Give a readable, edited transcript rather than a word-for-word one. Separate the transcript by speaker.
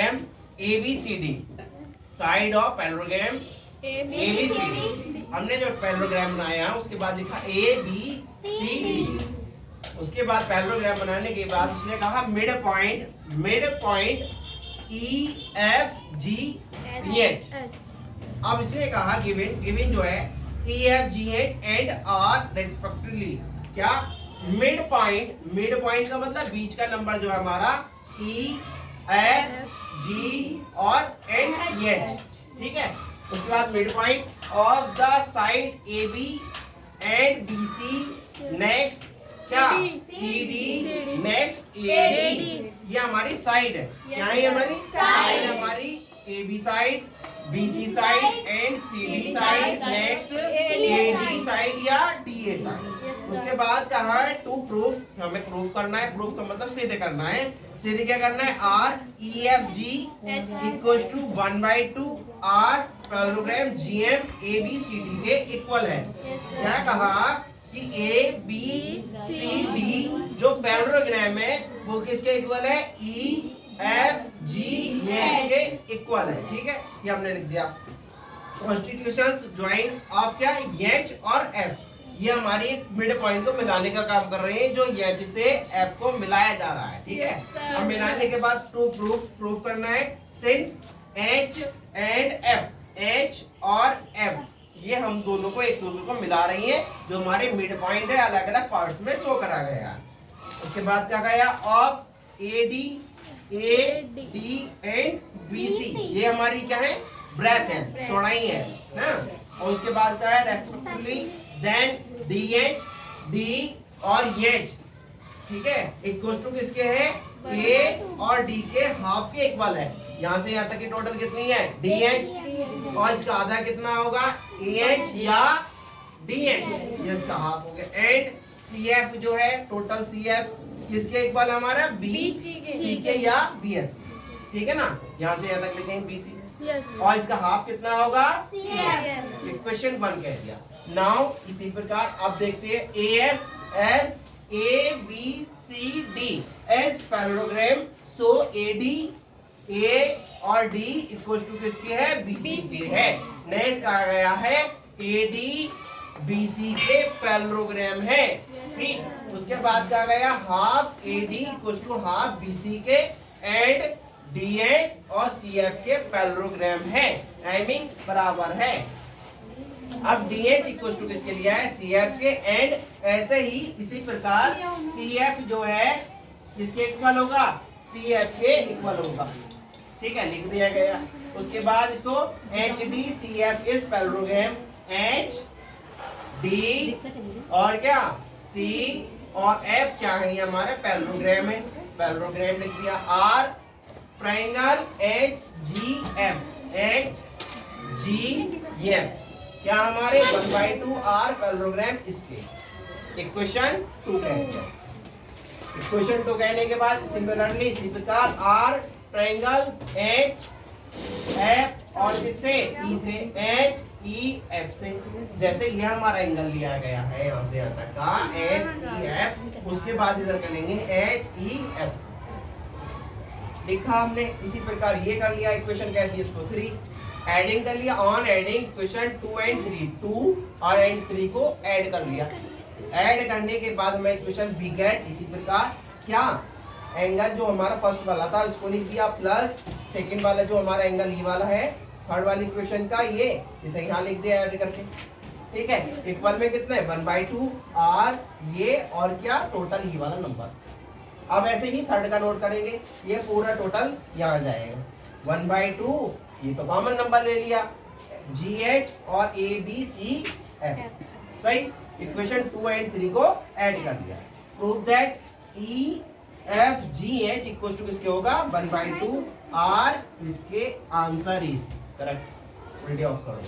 Speaker 1: Parallelogram ABCD, side of parallelogram ABCD। हमने जो parallelogram बनाया उसके बाद लिखा ABCD। उसके बाद पैरेललोग्राम बनाने के बाद उसने कहा मिड पॉइंट EFGH। अब इसने कहा गिवन जो है EFGH एंड R रेस्पेक्टिवली, क्या मिड पॉइंट का मतलब बीच का नंबर जो है हमारा EFG और H, ठीक है। उसके बाद mid point of the side AB and BC, next क्या CD, नेक्स्ट AD। ये हमारी साइड है, क्या है हमारी साइड, हमारी AB side, BC side and CD side, next AD side या DA साइड। उसके बाद कहा है टू प्रूफ, हमें प्रूफ करना है, प्रूफ का मतलब सिद्ध करना है। सिद्ध क्या करना है, REFG equals to 1/2 R parallelogram GM ABCD के इक्वल है। क्या कहा कि ABCD जो पैरेललोग्राम है वो किसके इक्वल है, EFGH के इक्वल है, ठीक है। ये हमने लिख दिया। कॉन्स्टिट्यूशंस ज्वाइन ऑफ क्या H और F, ये हमारी मिड पॉइंट को मिलाने का काम कर रहे हैं, जो H से F को मिलाया जा रहा है, ठीक है। अब मिलाने के बाद टू प्रूफ करना है, since H and F, H और F ये हम दोनों को एक दूसरे को मिला रही है, जो हमारे मिड पॉइंट है अलग अलग पार्ट्स में शो करा गया है। उसके बाद क्या गया, ऑफ AD एंड BC, ये हमारी क्या है, ब्रेथ है, चौड़ाई है ना। और उसके बाद क्या है, रेस्पेक्टिवली देन DH, D और H, ठीक है, इक्वल टू किसके है, A और D के हाफ के इक्वल है। यहाँ से यहाँ तक की टोटल कितनी है, DH, और इसका आधा कितना होगा, AH या DH, ये इसका हाफ हो गया। एंड CF जो है, टोटल CF किसके इक्वल हमारा, BC के या BF, ठीक है ना। यहाँ से यहाँ तक लिखेंगे BC, और इसका हाफ कितना होगा, CF। क्वेश्चन 1 कह दिया। नाउ इसी प्रकार अब देखते हैं AS ABCD as parallelogram, so AD A और D इक्वल टू किसकी है, BC की है। नेक्स्ट आ गया है AD BC के पैरेललोग्राम है, ठीक। उसके बाद क्या गया, half AD equal to half BC के एंड DH और CF के पैरेललोग्राम है, टाइमिंग बराबर है। अब DH इक्वल टू किसके लिए है, CF के, एंड ऐसे ही इसी प्रकार CF जो है किसके इक्वल होगा, CF के इक्वल होगा, ठीक है, लिख दिया गया। उसके बाद इसको HD CF is parallelogram, HD और क्या C और F क्या है, हमारे पैरेललोग्राम है, पैरेललोग्राम लिख दिया। R ट्रायंगल HGF, HGF क्या हमारे 1/2 R पैरेललोग्राम इसके। इक्वेशन 2 कहते हैं। इक्वेशन 2 कहने के बाद सिमिलरली इसी प्रकार R ट्रायंगल HF और किससे, E से, HEF से, जैसे ये हमारा एंगल लिया गया है यहाँ से यहाँ तक का HEF, उसके बाद इधर करेंगे HEF, लिखा हमने। इसी प्रकार ये कर लिया। इक्वेशन कैसी है, इसको 3 एडिंग कर लिया। ऑन एडिंग इक्वेशन 2 एंड 3, 2 और एंड 3 को ऐड कर लिया। ऐड करने के बाद मैं इक्वेशन वी गेट इसी प्रकार, क्या एंगल जो हमारा फर्स्ट वाला था इसको लिख दिया, प्लस सेकंड वाला जो हमारा एंगल ये वाला है थर्ड वाली इक्वेशन का, ये इसे यहाँ लिख दिया ऐड करके, ठीक है। इक्वल में कितना है, 1/2 R ये और क्या टोटल ये वाला नंबर। अब ऐसे ही थर्ड का नोट करेंगे, ये पूरा टोटल यहाँ जाएगा 1/2, ये तो कॉमन नंबर ले लिया, GH और ABCF, सही। इक्वेशन 2 एंड 3 को ऐड कर दिया। Prove that EFGH equal to किसके होगा, 1/2 R, इसके आंसर इज करेक्ट। ऑफ कर दो।